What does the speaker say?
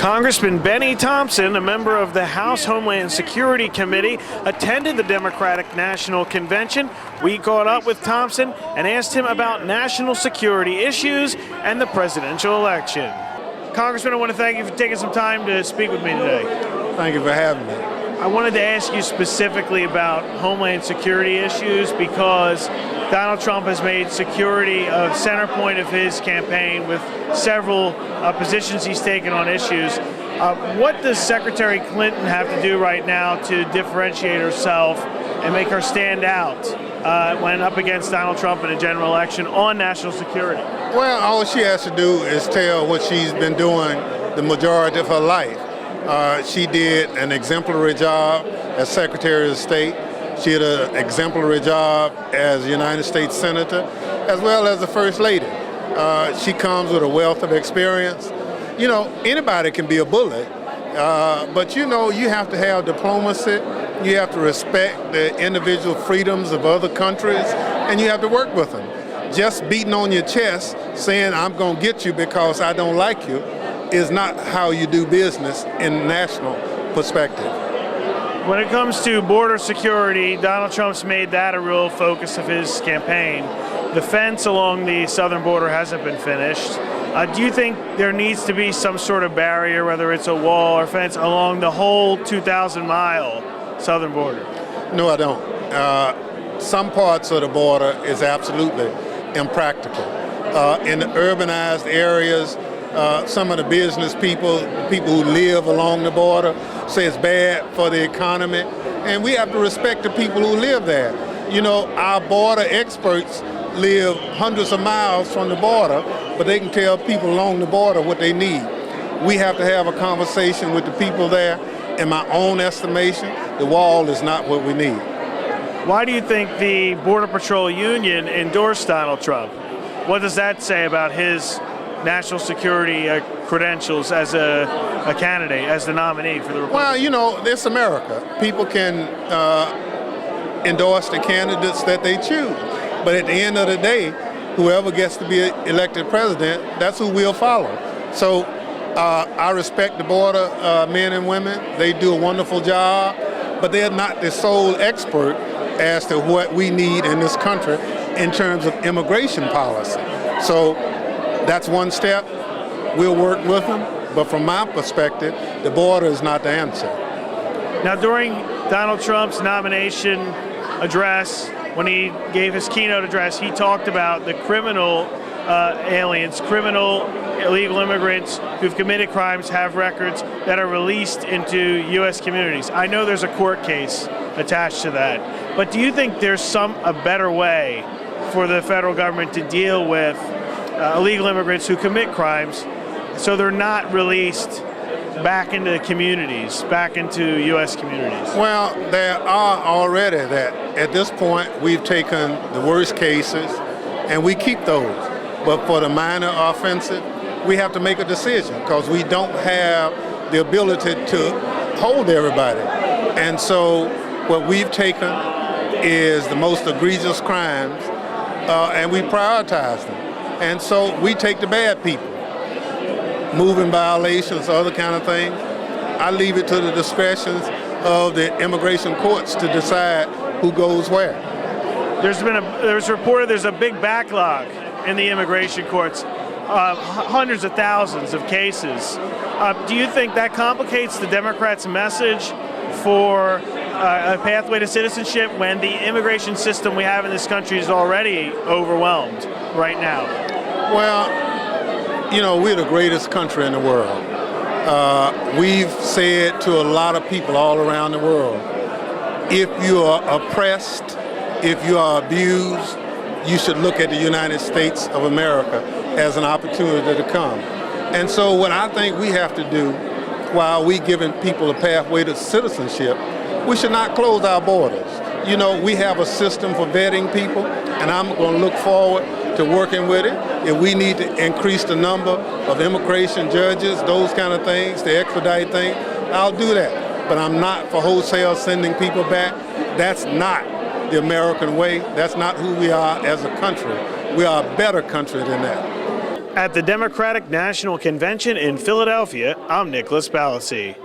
Congressman Benny Thompson, a member of the House Homeland Security Committee, attended the Democratic National Convention. We caught up with Thompson and asked him about national security issues and the presidential election. Congressman, I want to thank you for taking some time to speak with me today. Thank you for having me. I wanted to ask you specifically about Homeland Security issues because Donald Trump has made security a center point of his campaign with several positions he's taken on issues. What does Secretary Clinton have to do right now to differentiate herself and make her stand out when up against Donald Trump in a general election on national security? Well, all she has to do is tell what she's been doing the majority of her life. She did an exemplary job as Secretary of State. She did an exemplary job as a United States Senator, as well as the First Lady. She comes with a wealth of experience. You know, anybody can be a bully, but you know, you have to have diplomacy, you have to respect the individual freedoms of other countries, and you have to work with them. Just beating on your chest, saying, I'm gonna get you because I don't like you, is not how you do business in national perspective. When it comes to border security, Donald Trump's made that a real focus of his campaign. The fence along the southern border hasn't been finished. Do you think there needs to be some sort of barrier, whether it's a wall or fence, along the whole 2,000-mile southern border? No, I don't. Some parts of the border is absolutely impractical. In the urbanized areas, some of the business people who live along the border, say it's bad for the economy, and we have to respect the people who live there. You know, our border experts live hundreds of miles from the border, but they can tell people along the border what they need. We have to have a conversation with the people there. In my own estimation, the wall is not what we need. Why do you think the Border Patrol Union endorsed Donald Trump? What does that say about his national security credentials as a candidate, as the nominee for the Republican? Well, you know, it's America. People can endorse the candidates that they choose. But at the end of the day, whoever gets to be elected president, that's who we'll follow. So I respect the border men and women. They do a wonderful job, but they're not the sole expert as to what we need in this country in terms of immigration policy. So that's one step. We'll work with them, but from my perspective, the border is not the answer. Now, during Donald Trump's nomination address, when he gave his keynote address, he talked about the criminal aliens, criminal illegal immigrants who've committed crimes, have records, that are released into U.S. communities. I know there's a court case attached to that, but do you think there's a better way for the federal government to deal with illegal immigrants who commit crimes so they're not released back into communities, back into U.S. communities? Well, there are already that. At this point, we've taken the worst cases and we keep those. But for the minor offensive, we have to make a decision because we don't have the ability to hold everybody. And so what we've taken is the most egregious crimes and we prioritize them. And so we take the bad people, moving violations, other kind of things. I leave it to the discretions of the immigration courts to decide who goes where. There's reported there's a big backlog in the immigration courts, hundreds of thousands of cases. Do you think that complicates the Democrats' message for a pathway to citizenship when the immigration system we have in this country is already overwhelmed right now? Well, you know, we're the greatest country in the world. We've said to a lot of people all around the world, if you are oppressed, if you are abused, you should look at the United States of America as an opportunity to come. And so what I think we have to do while we giving people a pathway to citizenship, we should not close our borders. You know, we have a system for vetting people, and I'm going to look forward to working with it. If we need to increase the number of immigration judges, those kind of things, to expedite things, I'll do that. But I'm not for wholesale sending people back. That's not the American way. That's not who we are as a country. We are a better country than that. At the Democratic National Convention in Philadelphia, I'm Nicholas Balassi.